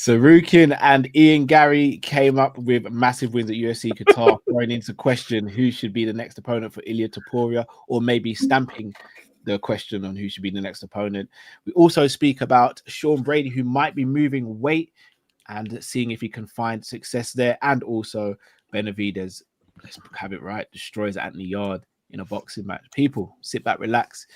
Tsarukyan and Garry came up with massive wins at UFC Qatar, throwing into question who should be the next opponent for Ilia Topuria, or maybe stamping the question on who should be the next opponent. We also speak about Shawn Brady, who might be moving weight and seeing if he can find success there, and also Benevidez, let's have it right, destroys Anthony Yarde in a boxing match. People, sit back, relax.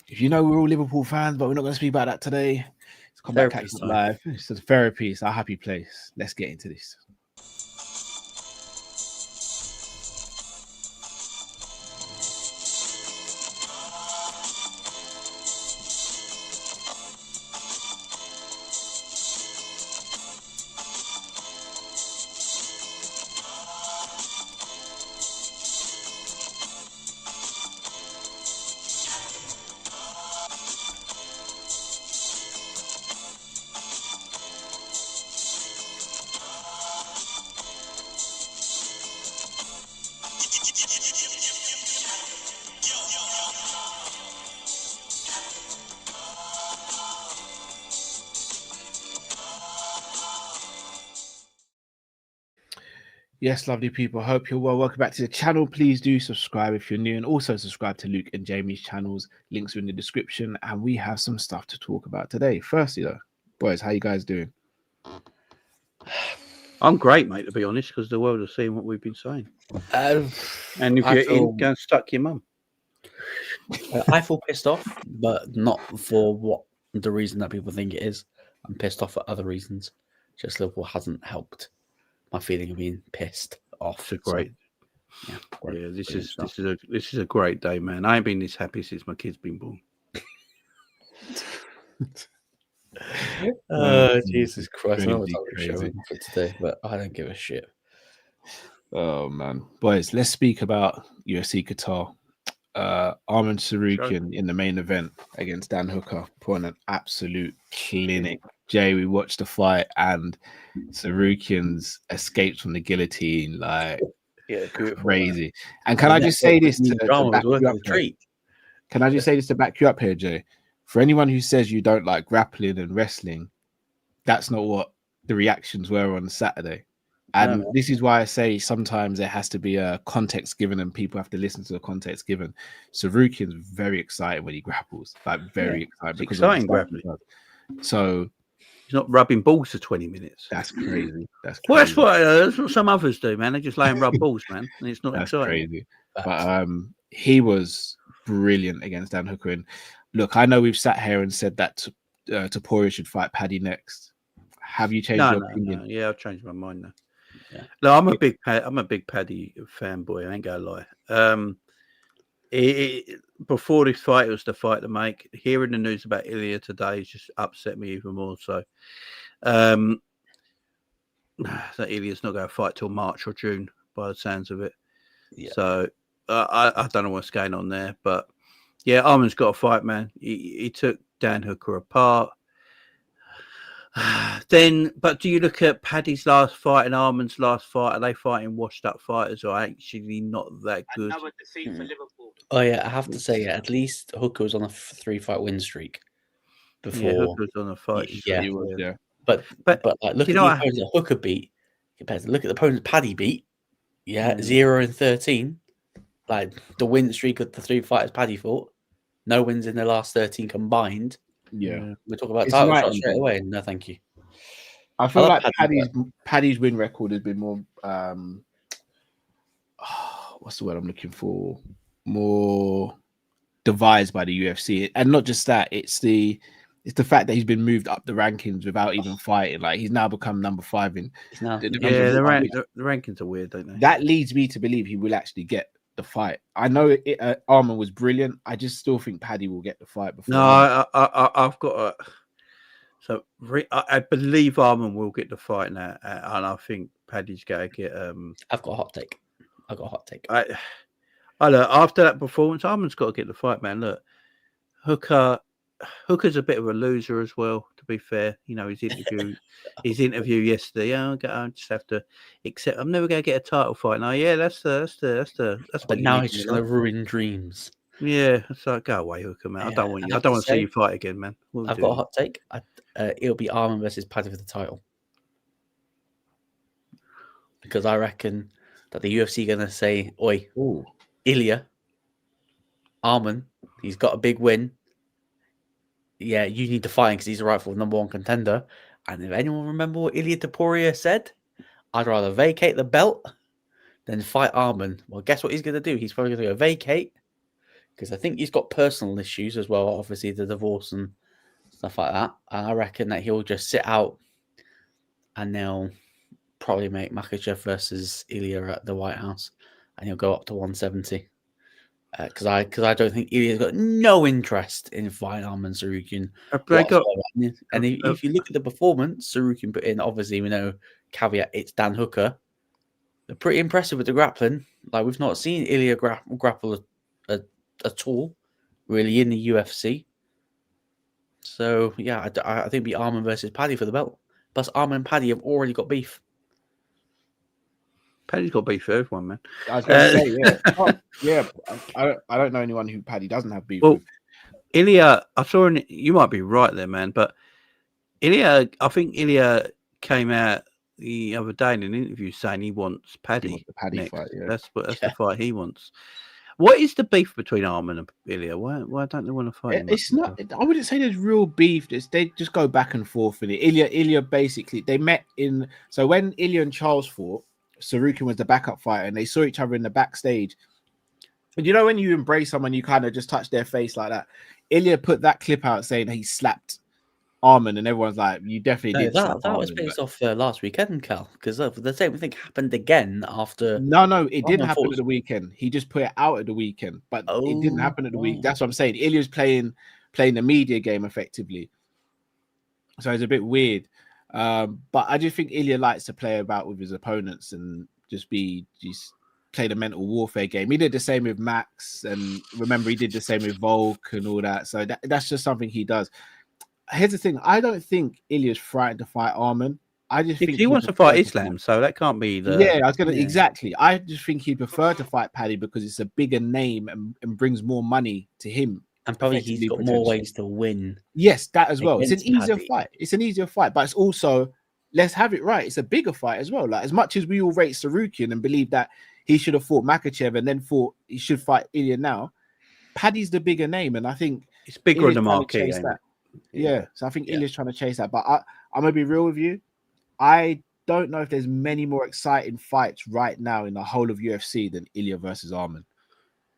If you know we're all Liverpool fans, but we're not going to speak about that today. It's Combat Catch Up Live. It's a therapy. It's our happy place. Let's get into this. Yes, lovely people. Hope you're well. Welcome back to the channel. Please do subscribe if you're new, and also subscribe to Luke and Jamie's channels. Links are in the description, and we have some stuff to talk about today. Firstly, though, boys, how you guys doing? I'm great, mate, to be honest, because the world has seen what we've been saying. And if you're in, go and stuck your mum. I feel pissed off, but not for what the reason that people think it is. I'm pissed off for other reasons. Just Liverpool hasn't helped my feeling of being pissed off. It's a great, this is a great day, man. I ain't been this happy since my kid's been born. Jesus Christ! I know it's showing for today, but I don't give a shit. Oh man, boys, let's speak about UFC Qatar. Arman Tsarukyan in the main event against Dan Hooker put on an absolute clinic. Jay, we watched the fight and Tsarukyan's escapes from the guillotine, like crazy. And can I just say this to back you up here? Can I just say this to back you up here, Jay? For anyone who says you don't like grappling and wrestling, that's not what the reactions were on Saturday. And this is why I say sometimes there has to be a context given and people have to listen to the context given. Tsarukyan's very excited when he grapples, like very excited. Because exciting grappling. So he's not rubbing balls for 20 minutes. That's crazy. That's crazy. Well, that's what some others do, man. They just lay and rub balls, man. And it's not exciting. Crazy. But he was brilliant against Dan Hooker. And look, I know we've sat here and said that Topuria should fight Paddy next. Have you changed your opinion? No. Yeah, I've changed my mind now. Yeah. No, I'm a big Paddy fanboy. I ain't gonna lie. Before this fight, it was the fight to make. Hearing the news about Ilia today has just upset me even more. So, that Ilia's not going to fight till March or June, by the sounds of it. Yeah. So, I don't know what's going on there, but yeah, Arman's got a fight, man. He took Dan Hooker apart. But do you look at Paddy's last fight and Arman's last fight? Are they fighting washed up fighters or actually not that good? Another defeat for Liverpool. Oh yeah, I have to say, at least Hooker was on a 3-fight win streak before. Yeah, Hooker was on a fight streak. Yeah. But like, look at the opponents that Hooker beat compared to look at the opponents Paddy beat. Yeah, 0-13. Like the win streak of the 3 fighters Paddy fought. No wins in the last 13 combined. Yeah, we're talking about title shots straight away. No, thank you. I feel like Paddy's win record has been more. What's the word I'm looking for? More devised by the UFC, and not just that. It's the fact that he's been moved up the rankings without even fighting. Like he's now become number 5 in. The rankings are weird, don't they? That leads me to believe he will actually get the fight. I know Arman was brilliant. I just still think Paddy will get the fight before. No, I've got I believe Arman will get the fight now, and I think Paddy's going to get. I've got a hot take. I look, after that performance, Arman's got to get the fight, man. Look, Hooker's a bit of a loser as well. To be fair, you know his interview yesterday. I just have to accept. I'm never going to get a title fight. Now, yeah, that's. But now he's just going to ruin dreams. Yeah, it's like, go away, Hooker, man. I don't want you. I don't want to see you fight again, man. I've got a hot take. It'll be Arman versus Paddy for the title. Because I reckon that the UFC are going to say, oi, Ilya, Arman, he's got a big win. Yeah, you need to fight because he's a rightful number one contender. And if anyone remember what Ilya Topuria said, I'd rather vacate the belt than fight Arman. Well, guess what he's going to do? He's probably going to go vacate because I think he's got personal issues as well, obviously the divorce and stuff like that. And I reckon that he'll just sit out and they'll probably make Makhachev versus Ilya at the White House and he'll go up to 170. Because I don't think Ilya's got no interest in fighting Arman Tsarukyan. And if you look at the performance Tsarukyan put in, obviously we know, caveat, it's Dan Hooker. They're pretty impressive with the grappling. Like, we've not seen Ilya grapple at all, really, in the UFC. So, yeah, I think it'd be Arman versus Paddy for the belt. Plus, Arman and Paddy have already got beef. Paddy's got beef for everyone, man. I was going to say, yeah. I don't know anyone who Paddy doesn't have beef with. Ilya, I saw, you might be right there, man, but Ilya, I think Ilya came out the other day in an interview saying he wants Paddy. He wants the Paddy fight, yeah. That's the fight he wants. What is the beef between Arman and Ilya? Why don't they want to fight? It's not. I wouldn't say there's real beef. They just go back and forth with it. Ilya basically, they met in. So when Ilya and Charles fought, Tsarukyan was the backup fighter, and they saw each other in the backstage. And you know when you embrace someone, you kind of just touch their face like that. Ilya put that clip out saying he slapped Arman, and everyone's like, "You definitely did." That was based off last weekend, Cal, because the same thing happened again after. No, it didn't happen at the weekend. He just put it out at the weekend, but it didn't happen at the week. That's what I'm saying. Ilya's playing the media game effectively, so it's a bit weird. But I just think Ilya likes to play about with his opponents and just play the mental warfare game. He did the same with Max, and remember he did the same with Volk and all that. So that's just something he does. Here's the thing: I don't think Ilya's frightened to fight Arman. I just think he wants to fight Islam, so that can't be the. Yeah, I was gonna exactly. I just think he'd prefer to fight Paddy because it's a bigger name and brings more money to him. And probably he's got more ways to win. Yes, that as well. It's an easier fight. It's an easier fight, but it's also, let's have it right, it's a bigger fight as well. Like, as much as we all rate Tsarukyan and believe that he should have fought Makhachev and then thought he should fight Ilya now, Paddy's the bigger name, and I think it's bigger in the market. Yeah, so I think Ilya's trying to chase that. But I'm gonna be real with you. I don't know if there's many more exciting fights right now in the whole of UFC than Ilya versus Arman.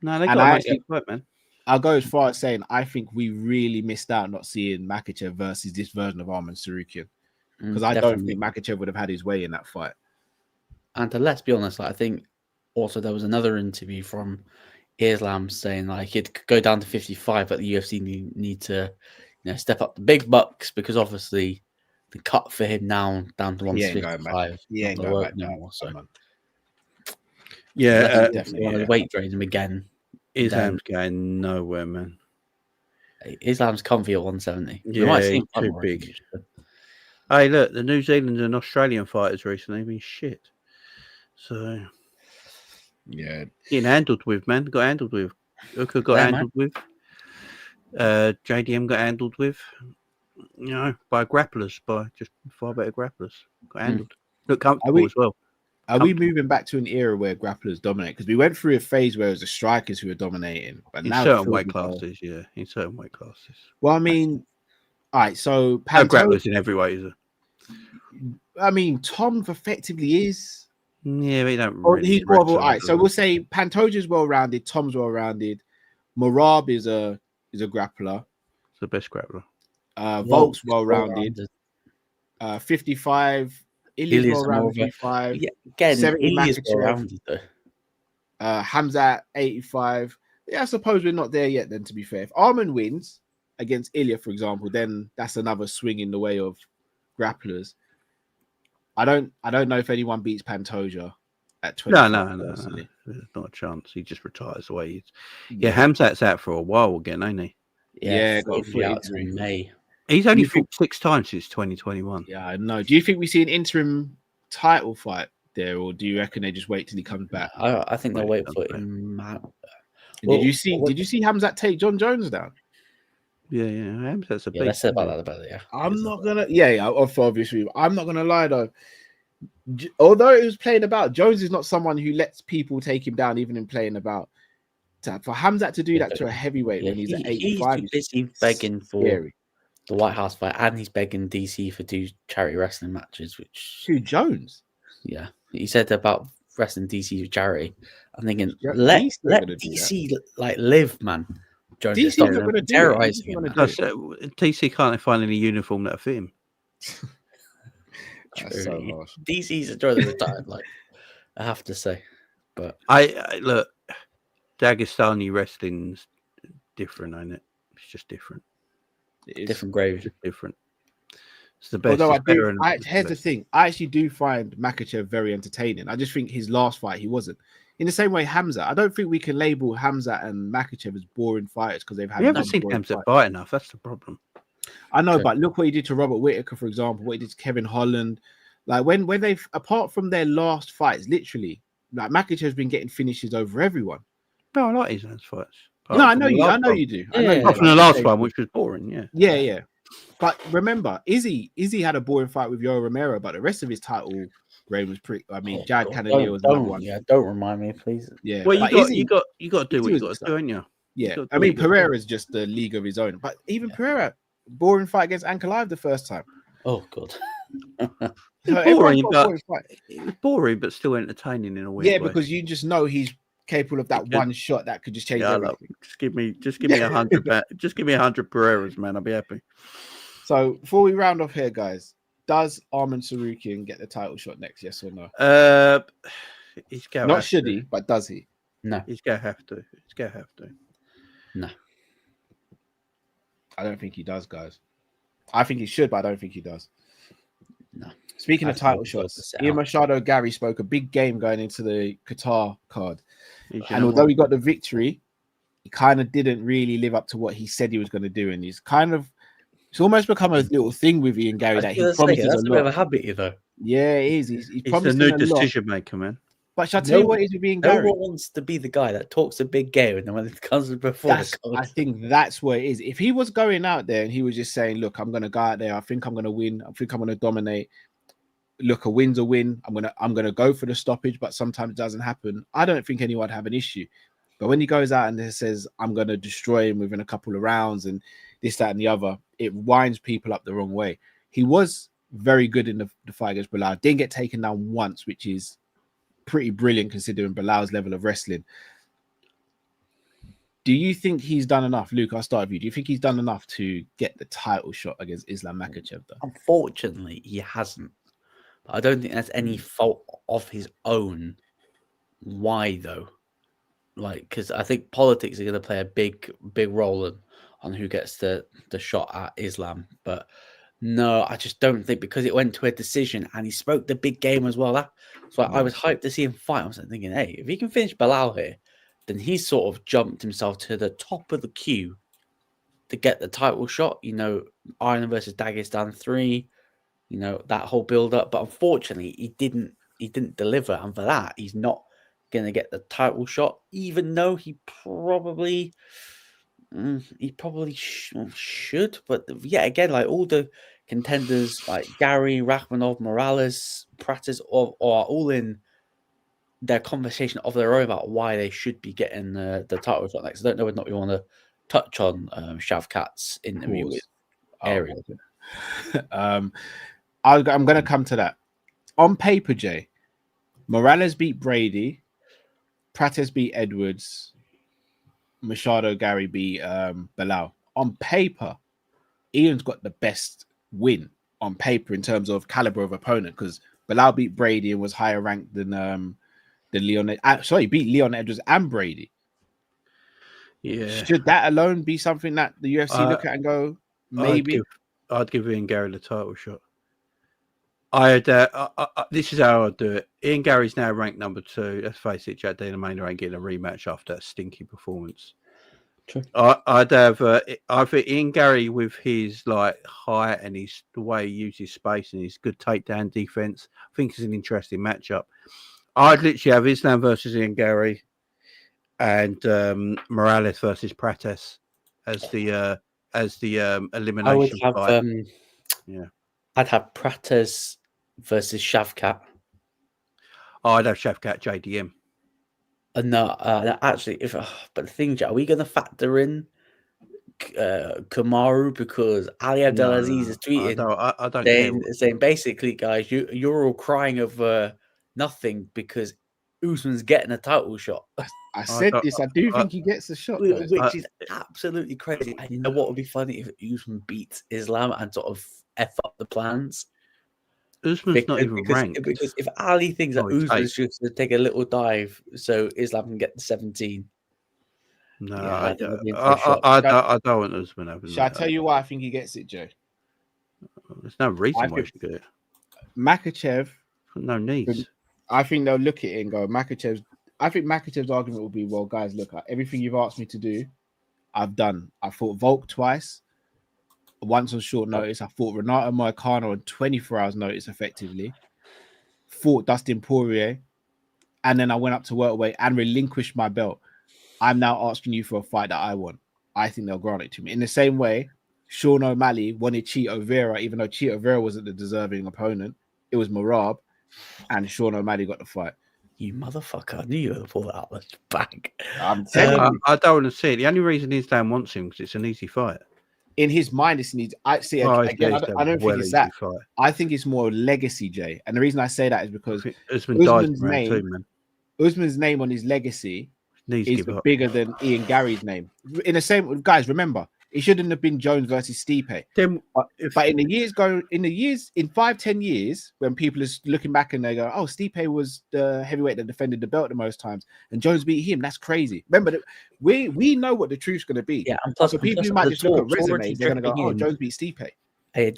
No, they got to make that fight, man. I'll go as far as saying I think we really missed out not seeing Makhachev versus this version of Arman Tsarukyan, because I don't think Makhachev would have had his way in that fight. And let's be honest, I think also there was another interview from Islam saying like he'd go down to 55, but the UFC need to step up the big bucks, because obviously the cut for him now down to 155. He ain't going back now. So definitely want to weight drain him again. Islam's going nowhere, man. Islam's comfy at 170. Yeah, he's too big. Hey, look, the New Zealand and Australian fighters recently have been shit. So, yeah, getting handled with, man. Got handled with. Uka got handled with. JDM got handled with. By grapplers, by just far better grapplers. Got handled. Look comfortable as well. Are we moving back to an era where grapplers dominate? Because we went through a phase where it was the strikers who were dominating. But in now certain weight classes, in certain weight classes. Well, I mean, all right, so grapplers in every way, is it? I mean, Tom effectively is. Yeah, but he don't really. He's more. All right, so we'll say Pantoja's well-rounded, Tom's well-rounded, Marab is a grappler. It's the best grappler. Volk's well-rounded. 55. Ilya's well-rounded. 55. Yeah, again, 70 Ilya's well-rounded though. Hamzat 85. Yeah, I suppose we're not there yet. Then, to be fair, if Arman wins against Ilya, for example, then that's another swing in the way of grapplers. I don't know if anyone beats Pantoja at 20. No. There's not a chance. He just retires away. He is. Hamzat's out for a while again, ain't he? Yeah, got out in May. He's only fought 6 times since 2021. Yeah, I know. Do you think we see an interim title fight there, or do you reckon they just wait till he comes back? I think they'll wait for him. Did you see Hamzat take John Jones down? Yeah. That's a big. Let's say about that. Yeah. I'm not gonna. Yeah. For obvious reasons, I'm not gonna lie though. Although it was playing about, Jones is not someone who lets people take him down, even in playing about. For Hamzat to do that to a heavyweight when he's at 85, he's busy begging scary. for the White House fight, and he's begging DC for 2 charity wrestling matches. Which who Jones? Yeah, he said about wrestling DC for charity. I'm thinking, let DC like live, man. Jones DC not going to terrorize him. DC can't find any uniform that'll fit him. So DC's enjoying the retired, like I have to say. But I look, Dagestani wrestling's different, ain't it? It's just different. It is different gravy. Different. It's the best. Although here's the thing. I actually do find Makhachev very entertaining. I just think his last fight he wasn't. In the same way, Hamzat. I don't think we can label Hamzat and Makhachev as boring fighters because they've had. We haven't seen Hamzat fight enough. That's the problem. I know, but look what he did to Robert Whittaker, for example. What he did to Kevin Holland. Like when they've, apart from their last fights, literally, like Makhachev's been getting finishes over everyone. No, I like his last fights. No, I know you. I know you do. Apart from the last one, which was boring. Yeah. But remember, Izzy had a boring fight with Yoel Romero, but the rest of his title reign was pretty. I mean, Jared Cannonier was another one. Yeah, don't remind me, please. Yeah. Well, you got to do what you got to do, ain't you? Yeah. I mean, Pereira's just the league of his own. But even Pereira, boring fight against Ankalaev the first time. Oh God. It was boring, but still entertaining in a way. Yeah, because you just know he's capable of that one shot that could just change everything. Just give me 100. Just give me 100 Pereiras, man. I'll be happy. So before we round off here, guys, does Arman Tsarukyan get the title shot next? Yes or no? He's going not should he, but does he? No, he's gonna have to. No, I don't think he does, guys. I think he should, but I don't think he does. No. Speaking of title shots, Ian Machado Garry spoke a big game going into the Qatar card. And although he got the victory, he kind of didn't really live up to what he said he was going to do. And it's almost become a little thing with Ian Garry that he promises that's a bit lot. of a habit, though. Yeah, it is. He's promising a new decision maker, man. But shall I tell you what it is with Ian Garry? No one wants to be the guy that talks a big game, and then when it comes before, I think that's what it is. If he was going out there and he was just saying, "Look, I'm going to go out there. I think I'm going to win. I think I'm going to dominate. Look, a win's a win. I'm going to go for the stoppage, but sometimes it doesn't happen." I don't think anyone would have an issue. But when he goes out and says, "I'm going to destroy him within a couple of rounds," and this, that, and the other, it winds people up the wrong way. He was very good in the fight against Belal. Didn't get taken down once, which is pretty brilliant considering Belal's level of wrestling. Do you think he's done enough? Luke, I'll start with you. Do you think he's done enough to get the title shot against Islam Makhachev? Unfortunately, he hasn't. But I don't think that's any fault of his own. Why, though? Like, because I think politics are going to play a big role on who gets the shot at Islam. But no, I just don't think, because it went to a decision and he spoke the big game as well. So I was hyped to see him fight. I was thinking, hey, if he can finish Belal here, then he sort of jumped himself to the top of the queue to get the title shot. You know, Ireland versus Dagestan 3, you know, that whole build up. But unfortunately, he didn't deliver. And for that, he's not going to get the title shot, even though he probably should. But yeah, again, like all the contenders like Garry, Rakhmonov, Morales, Pratis are all in their conversation of their own about why they should be getting the title shot next. I don't know whether or not we want to touch on Shavkat's interview with Ariel. I'm going to come to that. On paper, Jay, Morales beat Brady, Pratis beat Edwards, Machado Garry beat Belal. On paper, Ian's got the best win on paper in terms of caliber of opponent, because Belal beat Brady and was higher ranked than Leon. Beat Leon Edwards and Brady. Yeah. Should that alone be something that the UFC look at and go, maybe? I'd give Ian Garry the title shot. This is how I'd do it. Ian Garry's now ranked number 2. Let's face it, Jack Dana Maynard ain't getting a rematch after that stinky performance. True. I'd have. I think Ian Garry, with his like height and the way he uses space and his good takedown defense, I think is an interesting matchup. I'd literally have Islam versus Ian Garry, and Morales versus Prates as the elimination I would have fight. I'd have Prates versus Shavkat. Oh, I'd have Shavkat JDM. No, actually, but the thing, are we going to factor in Kamaru, because Ali Abdelaziz is tweeting, I don't saying basically, guys, you're all crying over nothing because Usman's getting a title shot. I said this. I do think he gets a shot, which is absolutely crazy. And you know what would be funny if Usman beats Islam and sort of F up the plans. Usman's not even ranked. Because if Ali thinks that Usman's just to take a little dive so Islam can get the 17. No, yeah, I don't want Usman having Shall I tell you why I think he gets it, Joe? There's no reason why he should get it. Makachev, no needs. I think they'll look at it and go, I think Makachev's argument will be, well, guys, look, everything you've asked me to do, I've done. I fought Volk twice, once on short notice. I fought Renato Moicano on 24 hours notice, effectively. Fought Dustin Poirier, and then I went up to welterweight and relinquished my belt. I'm now asking you for a fight that I want. I think they'll grant it to me. In the same way, Sean O'Malley wanted Chito Vera, even though Chito Vera wasn't the deserving opponent. It was Marab, and Sean O'Malley got the fight. You motherfucker. I knew you were going to pull that out of the bag. I'm telling you. I don't want to see it. The only reason Islam wants him because it's an easy fight. In his mind, it's an easy. I see. Again, I don't think it's that. Fight. I think it's more legacy, Jay. And the reason I say that is because Usman's name on his legacy is bigger than Ian Garry's name. In the same, guys, remember, it shouldn't have been Jones versus Stipe. But in 5-10 years, when people are looking back and they go, "Oh, Stipe was the heavyweight that defended the belt the most times, and Jones beat him," that's crazy. Remember that we know what the truth's going to be. Yeah, and plus, so people who might just look at resumes, they're going to go, "Oh, Jones beat Stipe." Hey,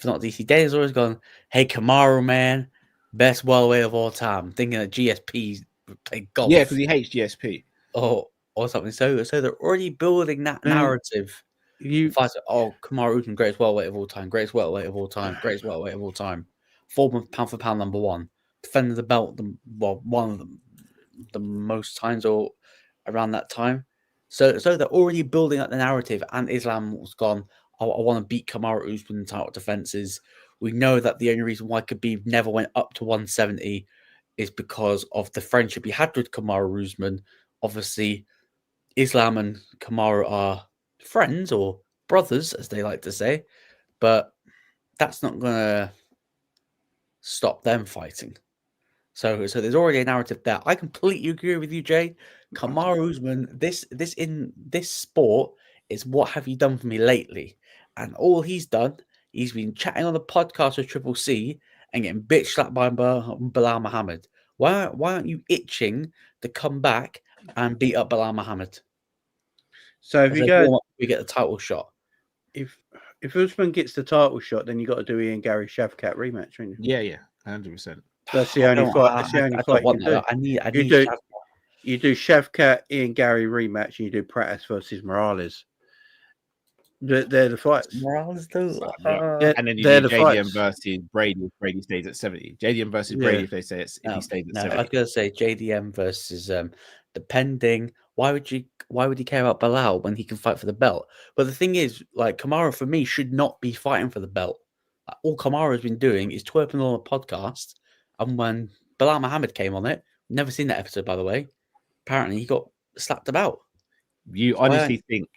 not DC. Dana's always gone, "Hey, Kamaru, man, best welterweight of all time." Thinking that GSP played golf. Yeah, because he hates GSP. Or something. So they're already building that narrative. Kamaru Usman, greatest welterweight of all time, greatest welterweight of all time, greatest welterweight of all time, former pound for pound number one, defended the belt, one of the most times or around that time. So they're already building up the narrative, and Islam was gone, I want to beat Kamaru Usman in title defenses. We know that the only reason why Khabib never went up to 170 is because of the friendship he had with Kamaru Usman. Obviously, Islam and Kamaru are friends or brothers, as they like to say, but that's not going to stop them fighting. So there's already a narrative there. I completely agree with you, Jay. Kamaru Usman, this in this sport is what have you done for me lately? And all he's done, he's been chatting on the podcast with Triple C and getting bitch slapped by Bilal Muhammad. Why aren't you itching to come back and beat up Bilal Muhammad? So if we get the title shot. If Usman gets the title shot, then you got to do Ian Garry Shavkat rematch, don't you? Yeah, 100%. That's the only fight. That's the only fight you can do. You do Shavkat, Ian Garry rematch, and you do Pratis versus Morales. They're the fights. Morales too. And then you do JDM versus Brady if Brady stays at 70. JDM versus Brady if he stays at 70. I was going to say JDM versus depending. Why would he care about Bilal when he can fight for the belt? But the thing is, like, Kamaru for me should not be fighting for the belt. All Kamaru has been doing is twerping on a podcast. And when Bilal Muhammad came on it, never seen that episode, by the way. Apparently, he got slapped about. You honestly think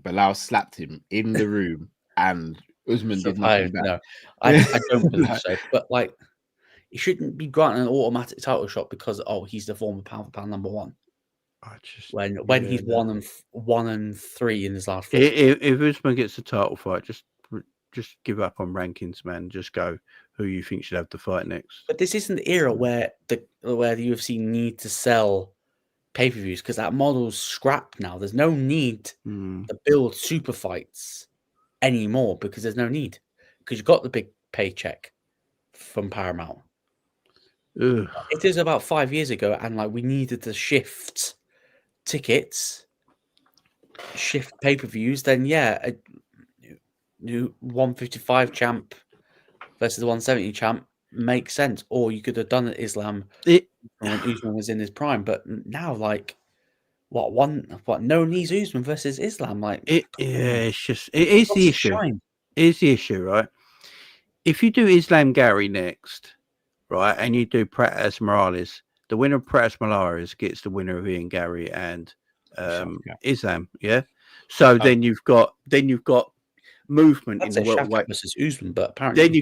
Bilal slapped him in the room and Usman did nothing back? No, I don't believe so. But like, he shouldn't be granted an automatic title shot because he's the former pound for pound number one. When he's 1-3 in his last fight. If Usman gets the title fight, just give up on rankings, man. Just go who you think should have the fight next. But this isn't the era where the UFC need to sell pay-per-views because that model's scrapped now. There's no need to build super fights anymore because there's no need because you got the big paycheck from Paramount. Ugh. It is about 5 years ago, and like we needed to shift tickets, shift pay-per-views. Then a new 155 champ versus the 170 champ makes sense. Or you could have done it Islam when Usman was in his prime. But now, like, no knees Usman versus Islam? Like, it's just it is the issue. It's the issue, right? If you do Islam Garry next, right, and you do Pratas Morales, the winner of Pratas Morales gets the winner of Ian Garry and Islam, yeah. So then you've got movement in the welterweight versus Usman, but apparently then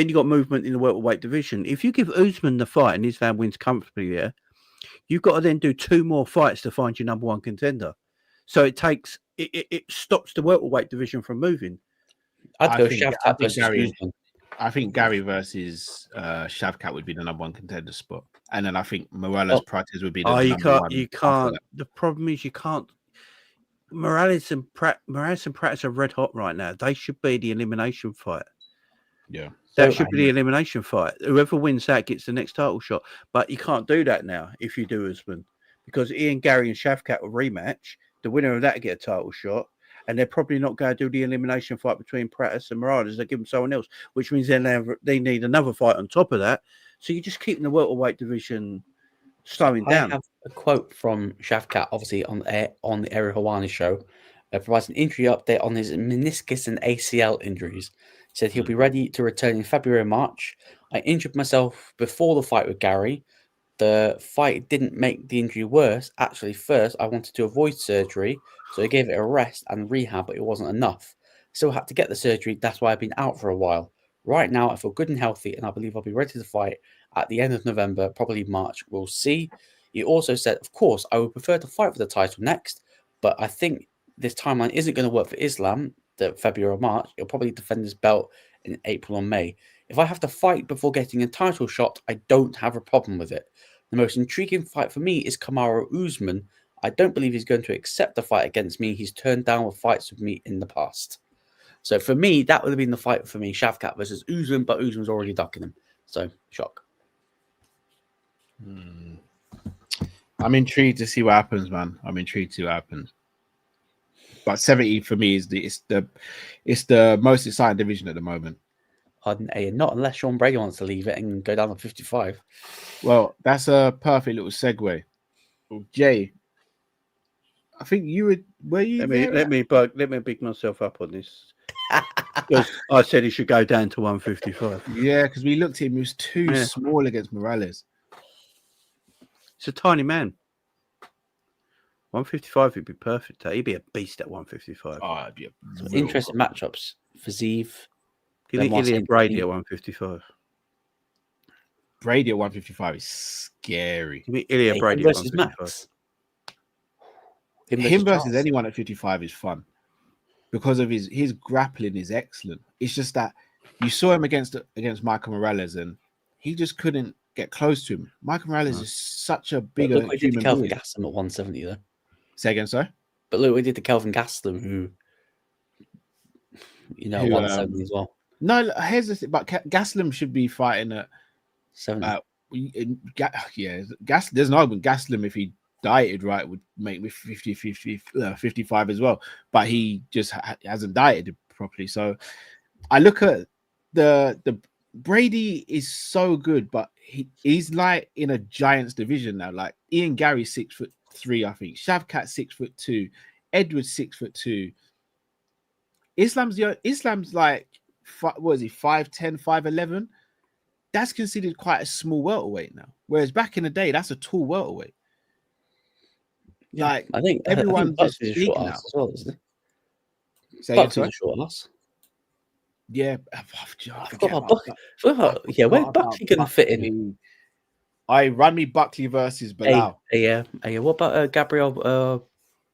you got movement in the welterweight division. If you give Usman the fight and Islam wins comfortably, yeah, you've got to then do 2 more fights to find your number 1 contender. So it stops the welterweight division from moving. I'd go Shavkat versus Usman. I think Garry versus Shavkat would be the number 1 contender spot, and then I think Morales Prates would be the number 1. You can't. The problem is you can't. Morales and Prates are red hot right now. They should be the elimination fight. Yeah, that should be the elimination fight. Whoever wins that gets the next title shot. But you can't do that now if you do Usman, because Ian Garry and Shavkat will rematch. The winner of that will get a title shot. And they're probably not going to do the elimination fight between Pratis and Morales. They give them someone else, which means then they need another fight on top of that. So you're just keeping the welterweight division slowing down. I have a quote from Shavkat, obviously on the Ariel Helwani show, provides an injury update on his meniscus and ACL injuries. He said he'll be ready to return in February and March. I injured myself before the fight with Garry. The fight didn't make the injury worse. Actually, first, I wanted to avoid surgery, so I gave it a rest and rehab, but it wasn't enough. Still had to get the surgery. That's why I've been out for a while. Right now, I feel good and healthy, and I believe I'll be ready to fight at the end of November, probably March. We'll see. He also said, of course, I would prefer to fight for the title next, but I think this timeline isn't going to work for Islam, the February or March. He'll probably defend his belt in April or May. If I have to fight before getting a title shot, I don't have a problem with it. The most intriguing fight for me is Kamaru Usman. I don't believe he's going to accept the fight against me. He's turned down with fights with me in the past. So for me, that would have been the fight for me, Shavkat versus Usman, but Usman's already ducking him. So, shock. I'm intrigued to see what happens, man. I'm intrigued to see what happens. But 70 for me is it's the most exciting division at the moment. Not unless Shawn Brady wants to leave it and go down to 55. Well, that's a perfect little segue. Jay, I think you would. Were you? Let me pick myself up on this. Because I said he should go down to 155. Yeah, because we looked at him; he was too small against Morales. He's a tiny man. 155 would be perfect. He'd be a beast at 155. Oh, it'd be interesting matchups for Zeev. Give me Ilya Brady at 155. Brady at 155 is scary. Give me Ilya Brady at 155. Him versus anyone at 55 is fun because of his grappling is excellent. It's just that you saw him against Michael Morales and he just couldn't get close to him. Michael Morales is such a bigger human being. Look, we did the Kelvin Gastelum at 170 though. Say again, sorry? But look, we did the Kelvin Gastelum who 170 as well. No, here's the thing, but Gastelum should be fighting at 70. There's no argument. Gastelum, if he dieted right, would make me 55 as well. But he just hasn't dieted properly. So I look at the Brady is so good, but he's like in a Giants division now. Like Ian Garry 6'3", I think. Shavkat 6'2", Edwards 6'2". Islam's like, what is he, 5'10", 5'11"? That's considered quite a small welterweight now. Whereas back in the day, that's a tall welterweight. Yeah, like I think everyone's just a big short now. ass as well, isn't it? Say Buckley's a short ass. Yeah, where's Buckley going to fit in? Run me Buckley versus Bilal. What about Gabriel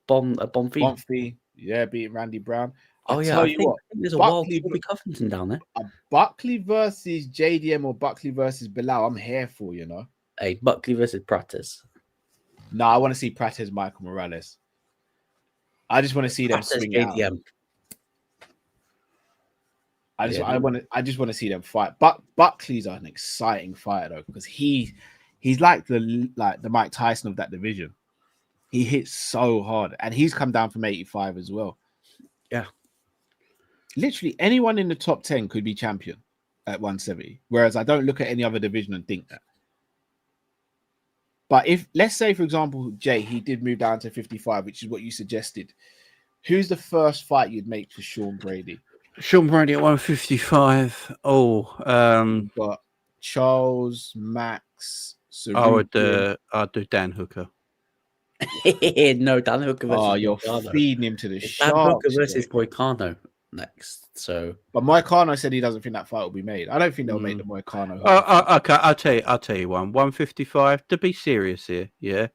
Bonfi? Yeah, beating Randy Brown. I think there's a wild Bobby Covington down there. Buckley versus JDM or Buckley versus Bilal. I'm here for, Hey, Buckley versus Prates. No, I want to see Prates, Michael Morales. I just want to see them swing out. I just want to see them fight. But Buckley's an exciting fighter though, because he's like the Mike Tyson of that division. He hits so hard, and he's come down from 85 as well. Yeah, literally anyone in the top 10 could be champion at 170. Whereas I don't look at any other division and think that. But if, let's say, for example, Jay, he did move down to 55, which is what you suggested. Who's the first fight you'd make for Shawn Brady? Shawn Brady at 155. But Charles, Max, Tsarukyan. I'd do Dan Hooker. No, Dan Hooker versus you're Moicano. feeding him to the It's sharks. Dan Hooker versus Moicano next. So, but Moicano said he doesn't think that fight will be made. I don't think they'll make the Moicano. Okay, I'll tell you one. 155. To be serious here, yeah.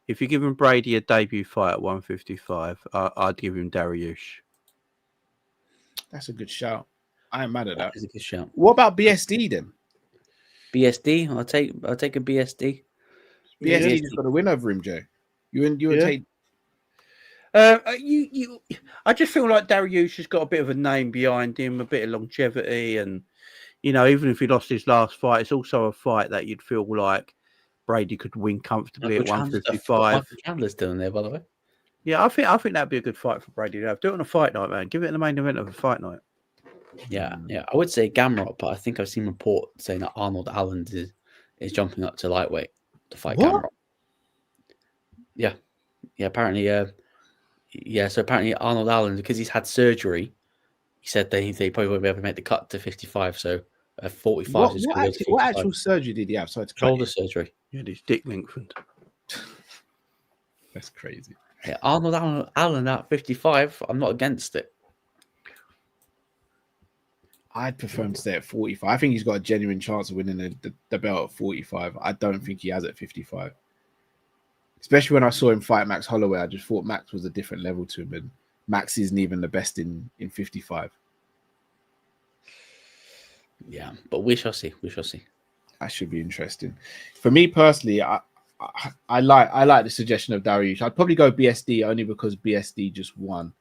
If you're giving Brady a debut fight at 155, I'd give him Dariush. That's a good shout. I ain't mad at that. That is a good shout. What about BSD then? BSD, I'll take a BSD. BSD just got a win over him, Joe. You would take. I just feel like Dariush has got a bit of a name behind him, a bit of longevity, and even if he lost his last fight, it's also a fight that you'd feel like Brady could win comfortably at 155. Chandler's still in there, by the way. Yeah, I think that'd be a good fight for Brady to have. Do it on a fight night, man. Give it the main event of a fight night. Yeah. I would say Gamrot, but I think I've seen reports saying that Arnold Allen is jumping up to lightweight to fight Gamrot. Yeah, apparently, so apparently Arnold Allen, because he's had surgery, he said they probably won't be able to make the cut to 55. So 45 is good. What actual surgery did he have? So it's shoulder surgery. Yeah, his dick lengthened. That's crazy. Yeah, Arnold Allen at 55. I'm not against it. I'd prefer him to stay at 45. I think he's got a genuine chance of winning the belt at 45. I don't think he has at 55. Especially when I saw him fight Max Holloway, I just thought Max was a different level to him, and Max isn't even the best in 55. Yeah, but we shall see. That should be interesting. For me personally, I like the suggestion of Dariush. I'd probably go BSD only because BSD just won.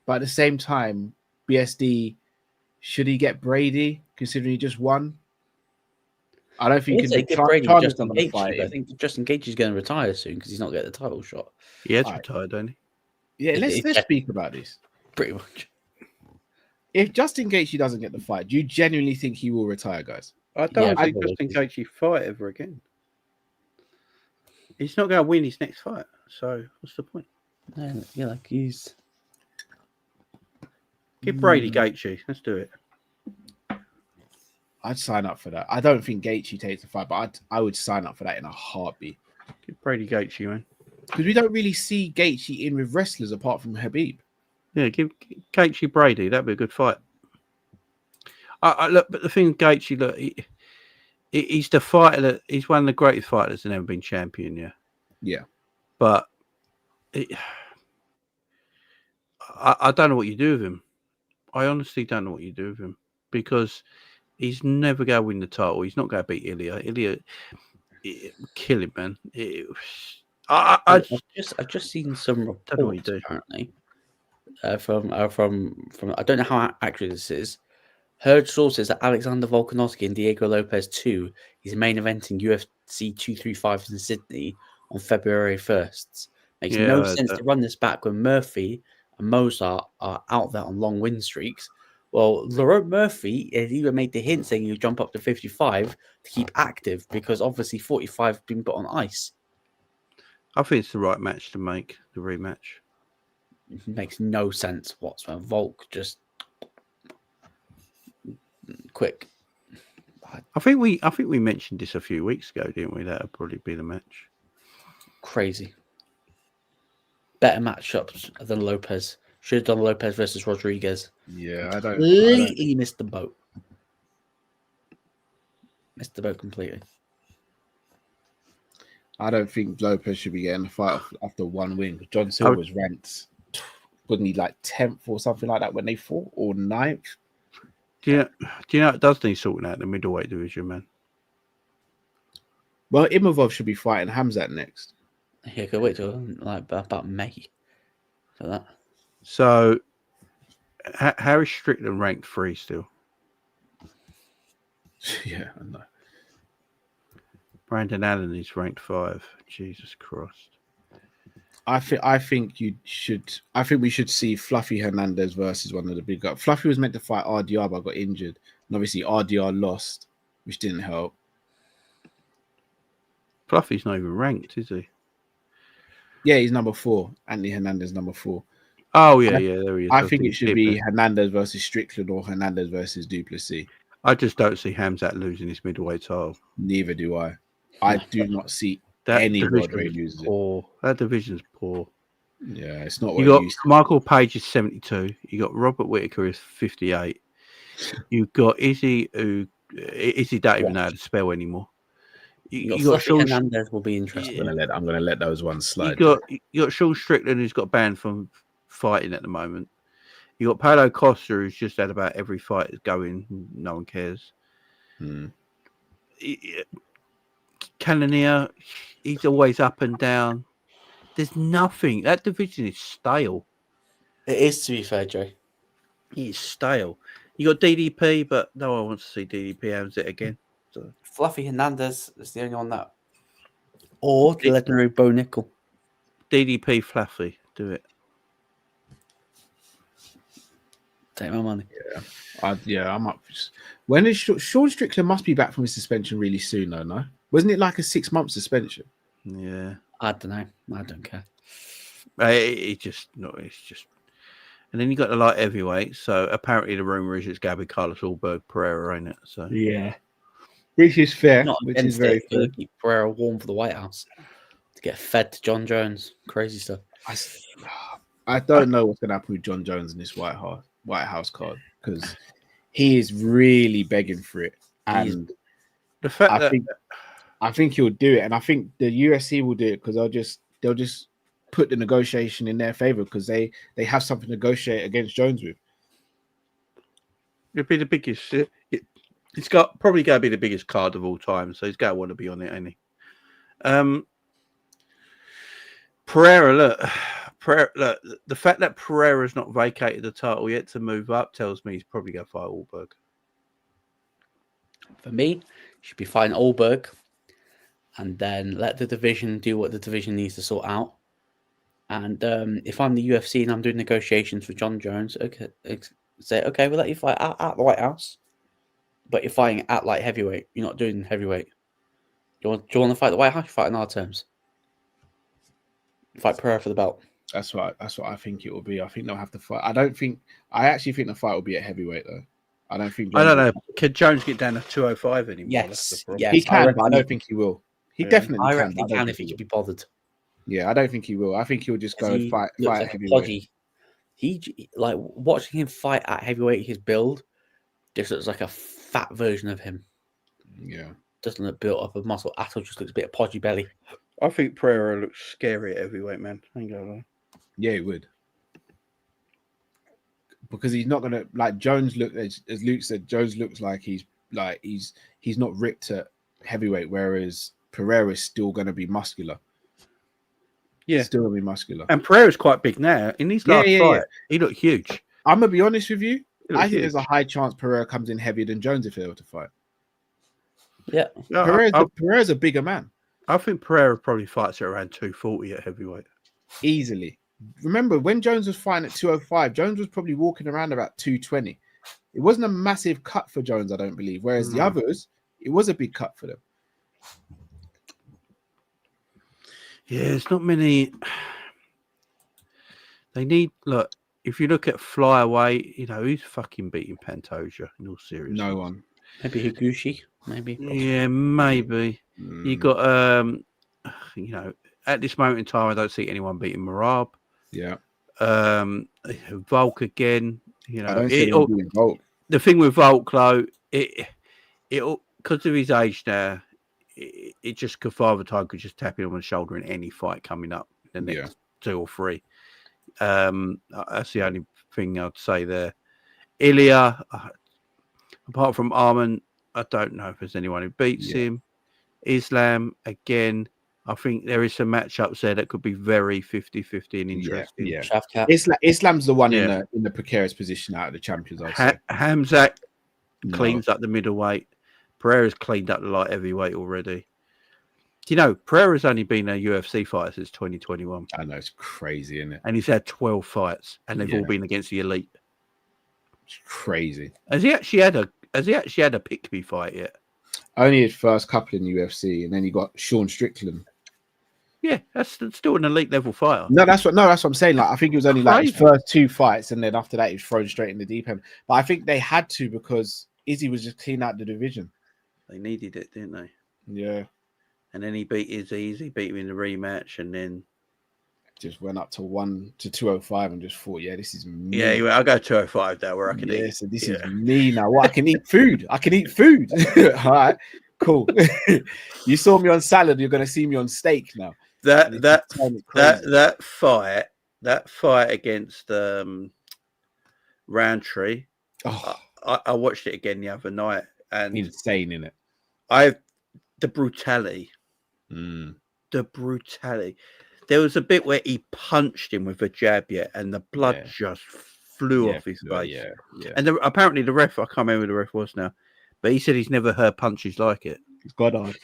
But at the same time, BSD, should he get Brady considering he just won? I don't think he can Brady Justin Gaethje. I think Justin Gaethje is going to retire soon because he's not getting the title shot. He has retired, don't he? Yeah, let's speak about this. Pretty much. If Justin Gaethje doesn't get the fight, do you genuinely think he will retire, guys? I don't think Justin Gaethje fight ever again. He's not going to win his next fight, so what's the point? Yeah, he's... Give Brady Gaethje. Let's do it. I'd sign up for that. I don't think Gaethje takes the fight, but I would sign up for that in a heartbeat. Give Brady Gaethje, man. Because we don't really see Gaethje in with wrestlers apart from Khabib. Yeah, give Gaethje Brady. That'd be a good fight. Look, but the thing with Gaethje, look, he's the fighter he's one of the greatest fighters that's ever been champion. Yeah. Yeah. But I don't know what you do with him. I honestly don't know what you do with him because he's never going to win the title. He's not going to beat Ilya. Ilya kill him, man. I've just seen some reports apparently from I don't know how accurate this is. Heard sources that Alexander Volkanovski and Diego Lopez 2 is main eventing UFC 235 in Sydney on February 1st. Makes no sense to run this back when Murphy and Mozart are out there on long win streaks. Well, Lerone Murphy has even made the hint saying he'll jump up to 55 to keep active because obviously 45 has been put on ice. I think it's the right match to make, the rematch. It makes no sense whatsoever. Volk just quick. I think we mentioned this a few weeks ago, didn't we? That'll probably be the match. Crazy. Better matchups than Lopez. Should have done Lopez versus Rodriguez. Yeah, Completely missed the boat. Missed the boat completely. I don't think Lopez should be getting the fight after one win. John Silver's ranked, wasn't he like 10th or something like that when they fought, or 9th? Do you know it does need sorting out the middleweight division, man? Well, Imavov should be fighting Hamzat next. Yeah, go wait till like about May for that. So, Harry Strickland ranked 3 still. Yeah, I know. Brandon Allen is ranked 5. Jesus Christ. I think we should see Fluffy Hernandez versus one of the big guys. Fluffy was meant to fight RDR but got injured. And obviously RDR lost, which didn't help. Fluffy's not even ranked, is he? Yeah, he's number 4. Anthony Hernandez, number 4. Oh, yeah, there he is. I think it should be Hernandez versus Strickland or Hernandez versus Duplessis. I just don't see Hamzat losing his middleweight title. Neither do I. I do not see any Broadway losing poor. That division's poor. Yeah, it's not what you got. Michael Page is 72. You got Robert Whittaker is 58. You've got Izzy, who Izzy don't even know how to spell anymore. You got Shawn Hernandez will be interesting. I'm gonna let those ones slide. You got Shawn Strickland, who's got banned from fighting at the moment. You got Paulo Costa, who's just had about every fight going. No one cares. Cannonier, he's always up and down. There's nothing. That division is stale. It is, to be fair, Joe. It's stale. You got DDP, but no one wants to see DDP Hamzat again. So. Fluffy Hernandez is the only one that. Or the legendary Bo Nickel. DDP Fluffy, do it. Take my money. I'm up. When is Shawn Strickland must be back from his suspension really soon, though? No, wasn't it like a 6-month suspension? Yeah, I don't know. I don't care. It's just. And then you got the light heavyweight. So apparently the rumor is it's Gabby Carlos Ulberg Pereira, ain't it? So yeah, which is fair. Which is very fair. Keep Pereira warm for the White House to get fed to John Jones. Crazy stuff. I don't know what's gonna happen with John Jones in this White House card, because he is really begging for it, and the fact I think he'll do it, and I think the UFC will do it because they'll just put the negotiation in their favor because they have something to negotiate against Jones with. It'll be the biggest. It's probably going to be the biggest card of all time, so he's going to want to be on it, ain't he? Pereira, look, the fact that Pereira's not vacated the title yet to move up tells me he's probably going to fight Ulberg. For me, he should be fighting Ulberg, and then let the division do what the division needs to sort out. And if I'm the UFC and I'm doing negotiations with John Jones, we'll let you fight at the White House, but you're fighting at light heavyweight. You're not doing heavyweight. Do you want to fight the White House? You fight on our terms. Fight Pereira for the belt. That's what I think it will be. I think they'll have to fight. I actually think the fight will be at heavyweight though. I don't know. Can Jones get down to 205 anymore? Yes, he can, but I don't think he will. He definitely can. I reckon he can if he can be bothered. Yeah, I don't think he will. I think he'll just go and fight at heavyweight. He like watching him fight at heavyweight. His build just looks like a fat version of him. Yeah, doesn't look built up of muscle at all. Just looks a bit of podgy belly. I think Pereira looks scary at heavyweight, man. I ain't gonna lie. Yeah, he would. Because he's not gonna like Jones. Look, as Luke said, Jones looks like he's not ripped at heavyweight, whereas Pereira is still gonna be muscular. Yeah, still gonna be muscular. And Pereira's quite big now. In his last fight, he looked huge. I'm gonna be honest with you. I think there's a high chance Pereira comes in heavier than Jones if they were to fight. Yeah, Pereira's a bigger man. I think Pereira probably fights at around 240 at heavyweight. Easily. Remember, when Jones was fighting at 205, Jones was probably walking around about 220. It wasn't a massive cut for Jones, I don't believe. Whereas the others, it was a big cut for them. Yeah, it's not many. They need, look, if you look at flyweight, who's fucking beating Pantoja in all seriousness? No one. Maybe Higuchi. Maybe. Yeah, maybe. You got, at this moment in time, I don't see anyone beating Marab. Yeah. Volk again. I don't see anyone beating Volk. The thing with Volk, though, it because of his age now, it just could Father Time could just tap him on the shoulder in any fight coming up the next 2 or 3. That's the only thing I'd say there. Ilya, apart from Arman, I don't know if there's anyone who beats him. Islam, again, I think there is some matchups there that could be very 50-50 and interesting. Yeah. Islam's the one in the precarious position out of the champions. Hamzat cleans up the middleweight. Pereira's cleaned up the light heavyweight already. Pereira's only been a UFC fighter since 2021. I know, it's crazy, isn't it? And he's had 12 fights, and they've all been against the elite. It's crazy. Has he actually had a pick-me fight yet? Only his first couple in UFC, and then you got Sean Strickland. Yeah, that's still an elite level fighter. No, that's what I'm saying. Like, I think it was only like his first 2 fights, and then after that, he was thrown straight in the deep end. But I think they had to because Izzy was just clean out the division. They needed it, didn't they? Yeah. And then he beat Izzy, beat him in the rematch, and then just went up to 205 and just thought, yeah, this is me. Yeah, he went, I'll go 205 now where I can eat. Yeah, so this is me now. What I can eat food. I can eat food. All right, cool. You saw me on salad, you're gonna see me on steak now. That fight against Roundtree. Oh, I watched it again the other night, and insane in it. The brutality. The brutality. There was a bit where he punched him with a jab, and the blood just flew off his face. Yeah. And apparently the ref, I can't remember who the ref was now, but he said he's never heard punches like it. It's Goddard.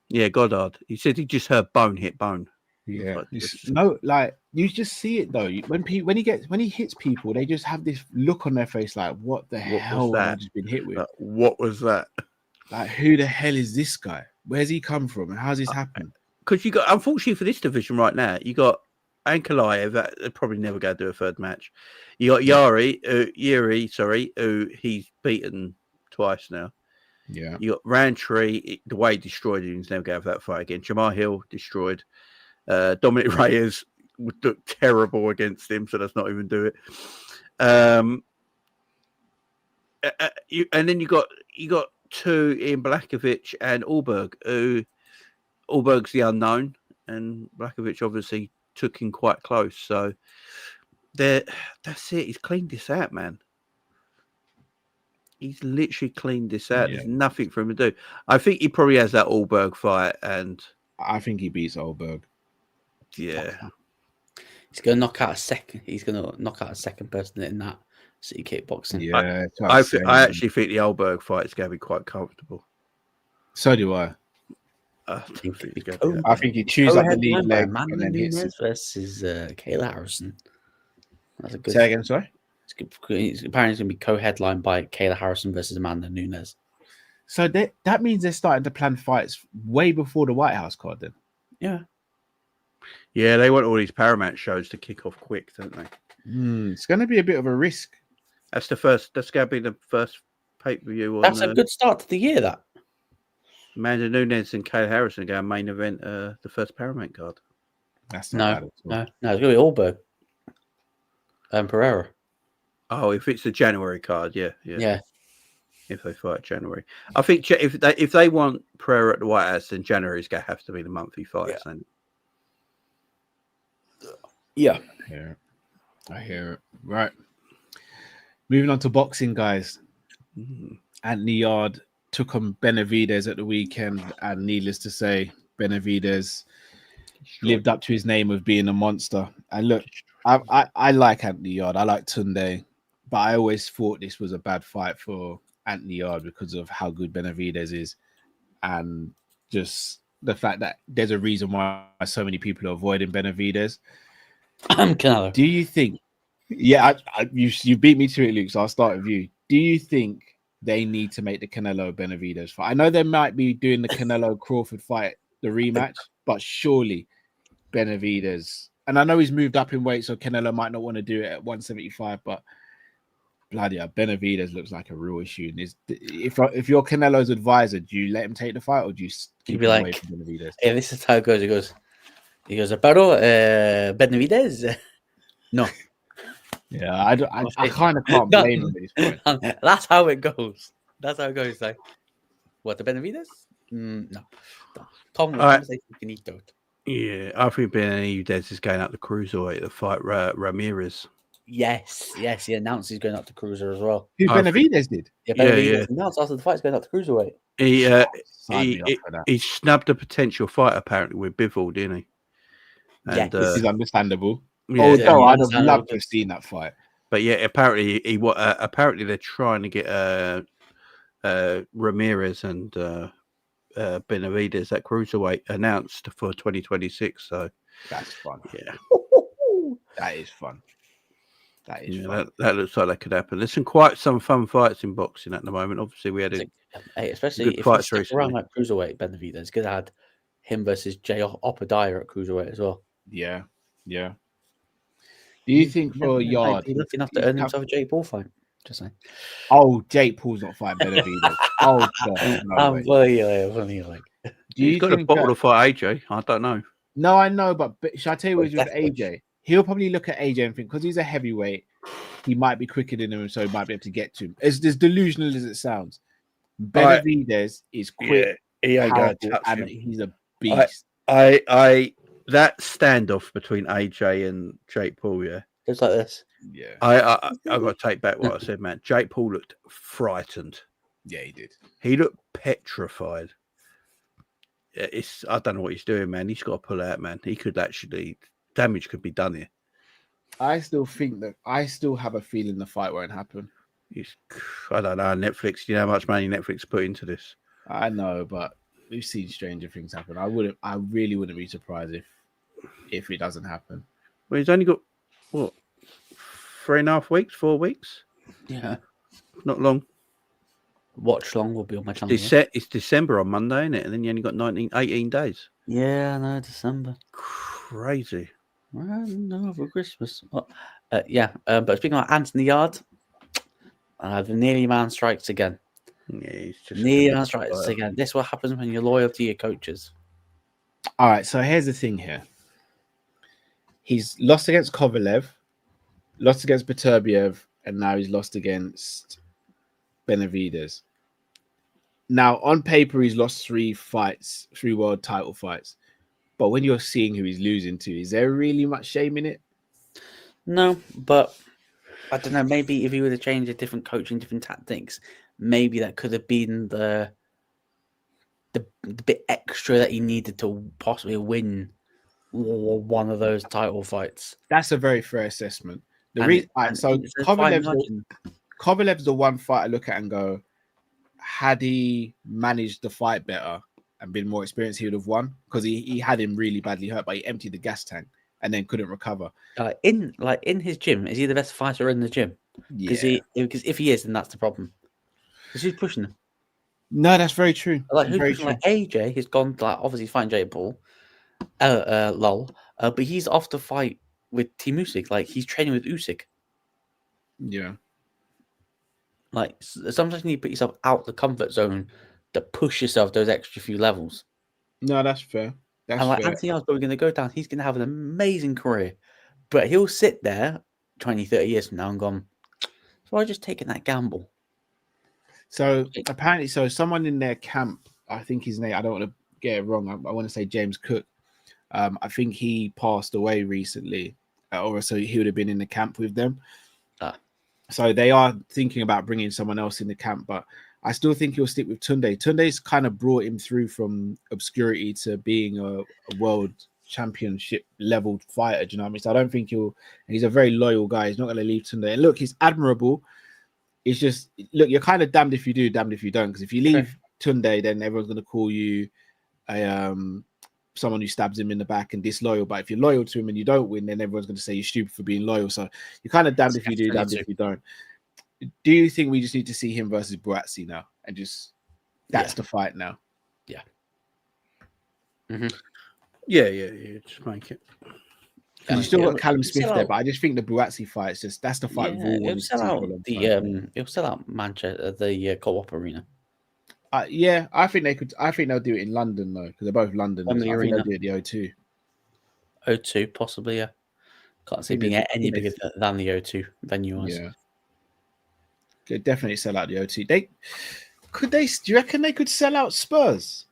Yeah, Goddard. He said he just heard bone hit bone. Yeah. No, like you just see it though. When he hits people, they just have this look on their face like, what the hell have I just been hit with? What was that? Like, who the hell is this guy? Where's he come from? And how's this happened? Because you got, unfortunately for this division right now, you got Ankalaev that probably never going to do a third match. You got Yarde, who he's beaten twice now. Yeah. You got Roundtree, the way he destroyed him, he's never going to have that fight again. Jamar Hill destroyed. Dominic Reyes would look terrible against him, so let's not even do it. And then you got two in Blachowicz and Allberg, who Allberg's the unknown, and Blachowicz obviously took him quite close. So that's it. He's cleaned this out, man. He's literally cleaned this out. Yeah. There's nothing for him to do. I think he probably has that Allberg fight, and I think he beats Allberg. Yeah, he's going to knock out a second. He's going to knock out a second person in that city kickboxing. Yeah, I actually think the Allberg fight is going to be quite comfortable. So do I. I think he chews up the lead leg and then hits it. Versus Kayla Harrison. That's a good. Say again, sorry. Apparently, it's going to be co-headlined by Kayla Harrison versus Amanda Nunes. So that means they're starting to plan fights way before the White House card, then. Yeah, they want all these Paramount shows to kick off quick, don't they? It's going to be a bit of a risk. That's going to be the first pay-per-view. That's a good start to the year, that. Amanda Nunes and Kayla Harrison go main event the first Paramount card. That's no, it's going to be Allberg and Pereira. Oh, if it's the January card, yeah. If they fight January, I think if they want Pereira at the White House, then January is going to have to be the monthly fight. Yeah. I hear it. Right. Moving on to boxing, guys. Anthony Yarde took on Benevidez at the weekend, and needless to say, Benevidez lived up to his name of being a monster. And look, I like Anthony Yarde. I like Tunde, but I always thought this was a bad fight for Anthony Yarde because of how good Benevidez is, and just the fact that there's a reason why so many people are avoiding Benevidez. Canelo. Do you think? Yeah, you beat me to it, Luke. So I'll start with you. Do you think they need to make the Canelo Benevidez fight? I know they might be doing the Canelo Crawford fight, the rematch, but surely Benevidez. And I know he's moved up in weight, so Canelo might not want to do it at 175. But bloody hell, Benevidez looks like a real issue. And if you're Canelo's advisor, do you let him take the fight, or do you keep him away from Benevidez? Yeah, this is how it goes. He goes, pero Benevidez. No. Yeah, I kind of can't blame him at this point. That's how it goes. Like, what, the Benevidez? No. Tom, finito. Yeah, I think Benevidez is going out the cruiserweight to fight Ramirez. Yes. He announced he's going out to cruiser as well. Who Benevidez did? Yeah, Benevidez announced after the fight he's going out to cruiserweight. He snubbed a potential fight apparently with Bivol, didn't he? And, this is understandable. Yeah, although I'd have loved to have seen that fight. But yeah, apparently apparently they're trying to get Ramirez and Benevidez at cruiserweight announced for 2026. So that's fun. Yeah, that is fun. That is fun. That looks like that could happen. There's quite some fun fights in boxing at the moment. Obviously, we had especially good if fights he stuck around recently. like cruiserweight. Benevidez could have had him versus Jay Opadiah at cruiserweight as well. Yeah. Do you think for Yarde, he's lucky enough to earn himself a Jake Paul fight? Just saying. Oh, Jake Paul's not fighting Benevidez. Oh God, no way. He's got a bottle to fight AJ. I don't know. No, I know, but shall I tell you what he's with AJ? He'll probably look at AJ and think, because he's a heavyweight, he might be quicker than him, so he might be able to get to him. As delusional as it sounds, Benevidez is quick, he ain't going to touch and him. he's a beast. That standoff between AJ and Jake Paul, it's like this. Yeah, I got to take back what I said, man. Jake Paul looked frightened. Yeah, he did. He looked petrified. I don't know what he's doing, man. He's got to pull out, man. He could actually damage could be done here. I still have a feeling the fight won't happen. I don't know. Netflix, you know how much money Netflix put into this? I know, but we've seen stranger things happen. I really wouldn't be surprised if it doesn't happen. Well, he's only got what 3.5 weeks, 4 weeks? Yeah, not long. Watch long will be on my channel. It's December on Monday, isn't it? And then you only got 18 days. Yeah, no, December. Crazy. Well, no, for Christmas. But speaking of Anthony Yarde, the nearly man strikes again. Yeah, he's just nearly man strikes again. This is what happens when you're loyal to your coaches. All right, so here's the thing here. He's lost against Kovalev, lost against Beterbiev, and now he's lost against Benevidez. Now, on paper, he's lost 3 world title fights. But when you're seeing who he's losing to, is there really much shame in it? No, but I don't know. Maybe if he would have changed a different coaching, different tactics, maybe that could have been the bit extra that he needed to possibly win one of those title fights. That's a very fair assessment. Kovalev's the one fight I look at and go, had he managed the fight better and been more experienced, he would have won, because he had him really badly hurt, but he emptied the gas tank and then couldn't recover. In his gym, is he the best fighter in the gym? Because if he is, then that's the problem. Because who's pushing him? No, that's very true. Who's pushing? Like AJ has gone, obviously he's fighting Jake Paul, but he's off to fight with Team Usyk. He's training with Usyk. Yeah. Sometimes you need to put yourself out the comfort zone to push yourself those extra few levels. No, that's fair. That's fair. Anthony Yarde's probably going to go down. He's going to have an amazing career, but he'll sit there 20, 30 years from now and gone, so I just taken that gamble. So apparently, someone in their camp, I think his name, I don't want to get it wrong. I want to say James Cook. I think he passed away recently, or so he would have been in the camp with them. So they are thinking about bringing someone else in the camp, but I still think he'll stick with Tunde. Tunde's kind of brought him through from obscurity to being a world championship level fighter. Do you know what I mean? So I don't think he's a very loyal guy. He's not going to leave Tunde. And look, he's admirable. It's just, look, you're kind of damned if you do, damned if you don't. Because if you leave Tunde, then everyone's going to call you someone who stabs him in the back and disloyal. But if you're loyal to him and you don't win, then everyone's going to say you're stupid for being loyal. So you're kind of damned if you do, damned if you don't. Do you think we just need to see him versus Buatsi now and just that's the fight now? Yeah. Mm-hmm. Yeah. Just make it. And you still got Callum Smith there, but I just think the Buatsi fight is that's the fight. It'll sell out it'll sell out Manchester, the Co-op Arena. I think they could. I think they'll do it in London though, because they're both London. I think they'll do it at the O2. O2 possibly, yeah. Can't see it being any bigger than the O2 venue was. Yeah. Could definitely sell out the O2. Do you reckon they could sell out Spurs?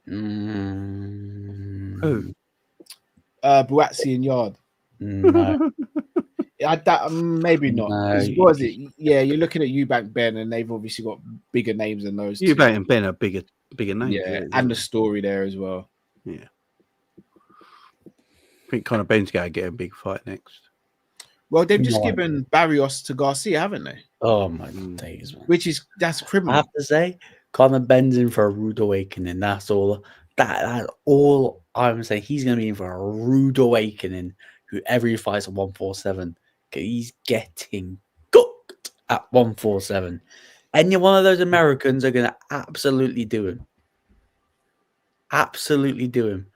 Who? Buatsi and Yarde. No. Maybe not. No. What is it? Yeah, you're looking at Eubank Ben, and they've obviously got bigger names than those. Eubank and Ben are bigger names. Yeah, and the story there as well. Yeah. I think Conor Ben's going to get a big fight next. Well, they've just given Barrios to Garcia, haven't they? Oh my days, man. That's criminal. I have to say, Conor Ben's in for a rude awakening. That's all. That's all I'm saying. He's going to be in for a rude awakening whoever he fights at 147, he's getting cooked at 147. Any one of those Americans are going to absolutely do him. Absolutely do him.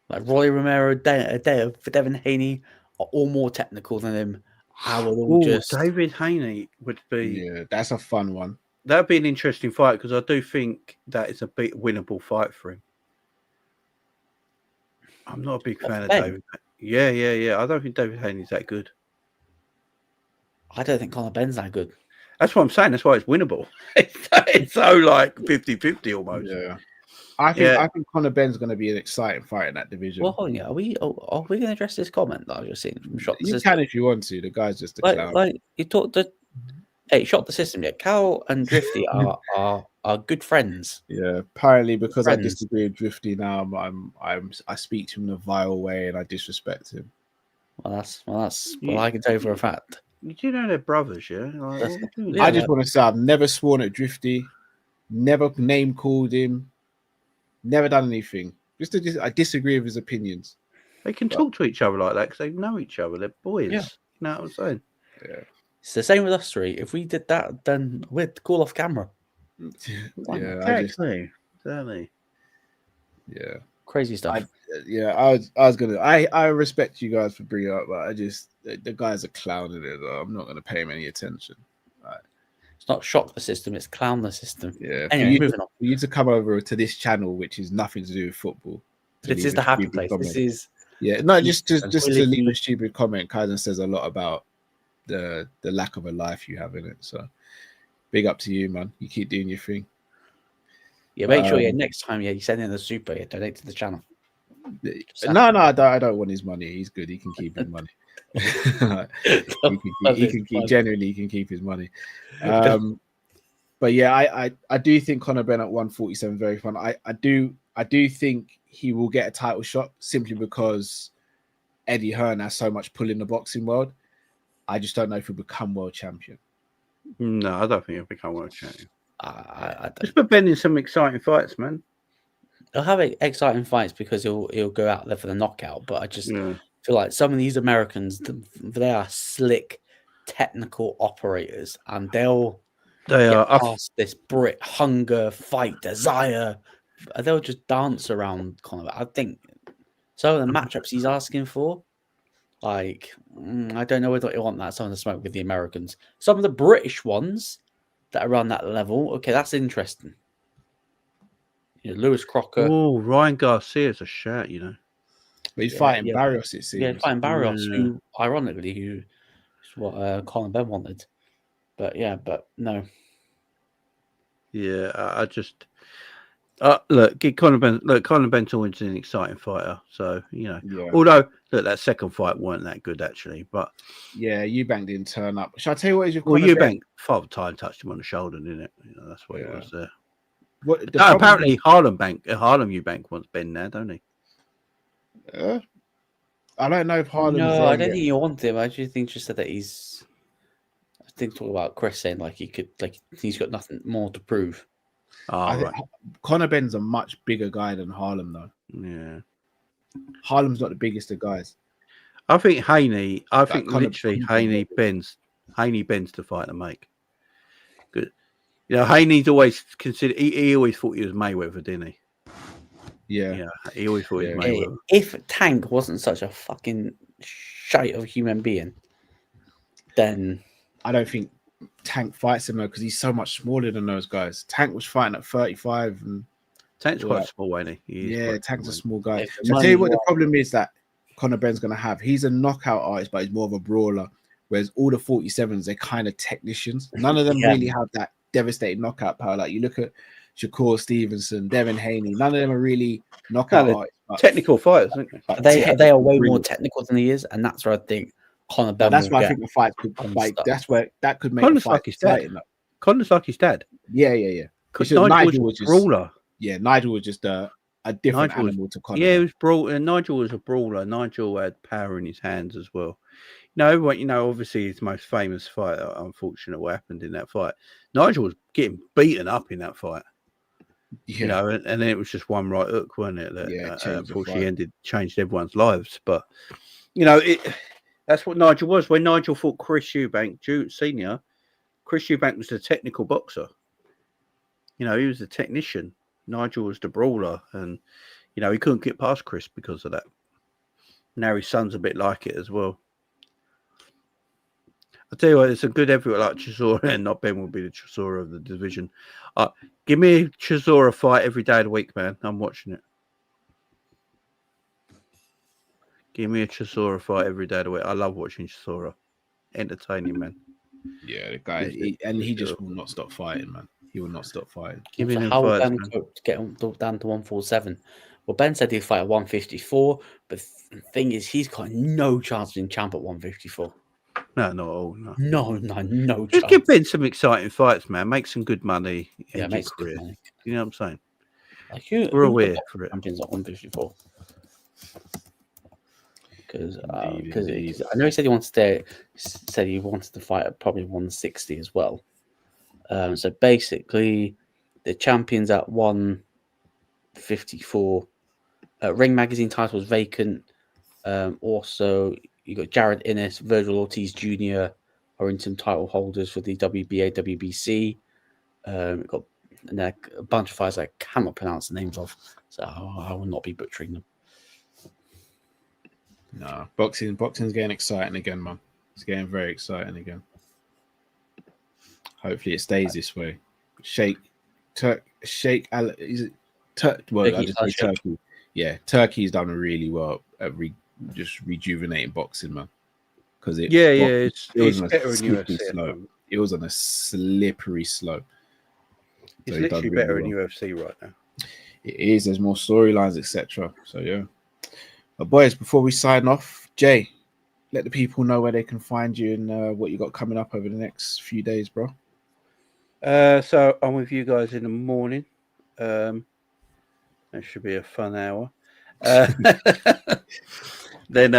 Like Roy Romero, Devin Haney are all more technical than him. I will all just... David Haney would be... Yeah, that's a fun one. That'd be an interesting fight because I do think that is a bit winnable fight for him. I'm not a big fan of David. Yeah. I don't think David Haney's that good. I don't think Conor Benn's that good. That's what I'm saying. That's why it's winnable. It's so like 50-50 almost. Yeah. I think Conor Benn's going to be an exciting fight in that division. Well, hold on, are we going to address this comment that I was just seeing from Shot the You System? can if you want to. The guy's just a clown. Like you talked to... Hey, Shot the System. Yeah, Cal and Drifty are good friends. Yeah, apparently because I disagree with Drifty now, I speak to him in a vile way and I disrespect him. Well, that's what I can tell you for a fact. You do know they're brothers, yeah? I just want to say I've never sworn at Drifty, never name called him, never done anything. I disagree with his opinions. They can talk to each other like that because they know each other. They're boys. Yeah. You know what I'm saying? Yeah. It's the same with us three. If we did that, then we'd call off camera. Yeah, exactly. Yeah. Crazy stuff. I respect you guys for bringing it up, but the guy's a clown in it. I'm not going to pay him any attention. It's not Shock the System, it's Clown the System. Yeah. Anyway, moving on. For you to come over to this channel, which is nothing to do with football. This is the happy place. Comment. This is... Yeah, no, just to leave a stupid comment, Kaizen says a lot about the lack of a life you have in it. So big up to you, man. You keep doing your thing. Yeah, make sure next time you send in the super, donate to the channel. No, I don't want his money. He's good. He can keep his money. he can keep his money. But yeah, I do think Conor Benn at 147 very fun. I do think he will get a title shot simply because Eddie Hearn has so much pull in the boxing world. I just don't know if he'll become world champion. No, I don't think he'll become world champion. I just put Ben in some exciting fights, man. He'll have exciting fights because he'll go out there for the knockout. But I just feel like some of these Americans, they are slick, technical operators, and they are past this Brit hunger, fight, desire. They'll just dance around Conor. I think some of the matchups he's asking for, like, I don't know whether you want that. Some of the smoke with the Americans, some of the British ones that are on that level. Okay, that's interesting. You know, Lewis Crocker. Oh, Ryan Garcia's a shout, you know. But he's fighting Barrios, it seems. Yeah, fighting Barrios, who is what Colin Ben wanted. But no. Yeah, I just look, Conor Benton's an exciting fighter. So, you know, although that second fight weren't that good actually, but yeah, Eubank didn't turn up. Shall I tell you what is your Eubank Father Time touched him on the shoulder, didn't it? You know, that's what it was there. Apparently Harlem Eubank wants Ben now, don't he? I don't know if Harlem. No, I don't think you want him. I just think just said that he's. I think talk about Chris saying he's got nothing more to prove. Right. Conor Benn's a much bigger guy than Harlem, though. Yeah, Harlem's not the biggest of guys. I think Haney. I think literally Haney Ben's the fight to make. Good. You know, Haney's always considered. He always thought he was Mayweather, didn't he? Yeah. He always thought he was Mayweather. If Tank wasn't such a fucking shite of a human being, then I don't think Tank fights him though because he's so much smaller than those guys. Tank was fighting at 35, and Tank's quite small, ain't he? Tank's a small guy. So I'll tell you what the problem is that Conor Benn's going to have. He's a knockout artist, but he's more of a brawler. Whereas all the 47s, they're kind of technicians. None of them really have that devastating knockout power. Like you look at Shakur Stevenson, Devin Haney. None of them are really knockout artists. Technical fighters, aren't they? They are way more technical than he is, and that's where I think Conor Benn. That's why I think the fight could like. That's where that could make Conor's like his dad. Conor's like his dad. Yeah. Nigel was a brawler. Yeah, Nigel was just a different animal to Conor. Yeah, Nigel was a brawler. Nigel had power in his hands as well. Obviously his most famous fight, unfortunate what happened in that fight. Nigel was getting beaten up in that fight. Yeah. And then it was just one right hook, wasn't it? That unfortunately changed everyone's lives. But That's what Nigel was. When Nigel fought Chris Eubank Senior, Chris Eubank was the technical boxer. He was the technician. Nigel was the brawler, and he couldn't get past Chris because of that. Now his son's a bit like it as well. I tell you what, it's a good heavyweight like Chisora, and not Ben will be the Chisora of the division. Give me a Chisora fight every day of the week, man. I'm watching it. Give me a Chisora fight every day of the week. I love watching Chisora. Entertaining, man. Yeah, the guy, he just will not stop fighting, man. He will not stop fighting. Give me how fights, Ben to get him down to 147. Well, Ben said he'd fight at 154, but the thing is, he's got no chance of being champ at 154. No, not at all. No Just give Ben some exciting fights, man. Make some good money. Yeah, make some good money. You know what I'm saying? Like we're aware for it. Champions at 154. Because I know he said he wanted to fight at probably 160 as well. So basically, the champions at 154. Ring Magazine title was vacant. Also, you got Jared Innes, Virgil Ortiz Jr. are interim title holders for the WBA, WBC. Got a bunch of fighters I cannot pronounce the names of, so I will not be butchering them. No, boxing's getting exciting again, man. It's getting very exciting again. Hopefully, it stays this way. Turkey. Yeah, Turkey's done really well at just rejuvenating boxing, man. Because it's better in UFC. Slope. It was on a slippery slope. It's literally better in UFC right now. It is. There's more storylines, etc. So yeah. But boys, before we sign off, Jay, let the people know where they can find you and what you got coming up over the next few days, bro. So I'm with you guys in the morning. That should be a fun hour. Then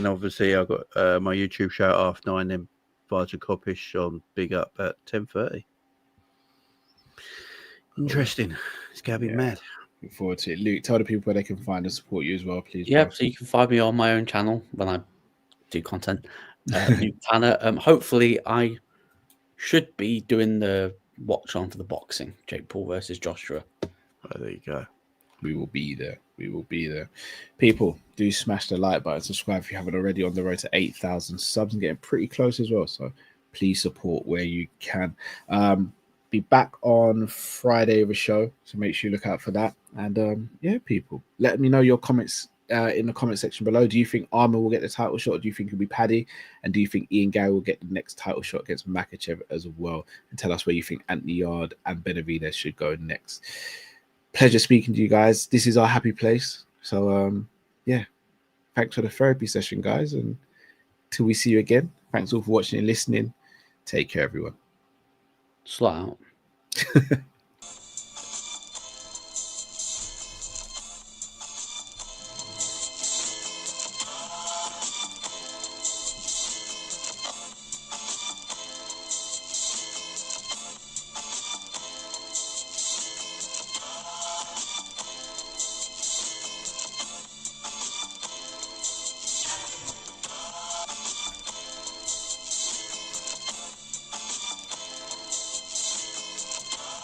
obviously I've got my YouTube show at 9:30, then Vajra Kopish on Big Up at 10:30. Interesting. It's going to be mad. Look forward to it. Luke, tell the people where they can find and support you as well, please. Yeah, bro. So you can find me on my own channel when I do content. Luke Tanner. Hopefully I should be doing the watch on for the boxing. Jake Paul versus Joshua. Oh, there you go. We will be there. People, do smash the like button, subscribe if you haven't already, on the road to 8,000 subs and getting pretty close as well. So please support where you can. Be back on Friday with a show, so make sure you look out for that. And people, let me know your comments in the comment section below. Do you think Armour will get the title shot? Or do you think it'll be Paddy? And do you think Ian Garry will get the next title shot against Makhachev as well? And tell us where you think Anthony Yarde and Benevidez should go next. Pleasure speaking to you guys. This is our happy place. So thanks for the therapy session, guys. And till we see you again, thanks all for watching and listening. Take care, everyone. Slot out.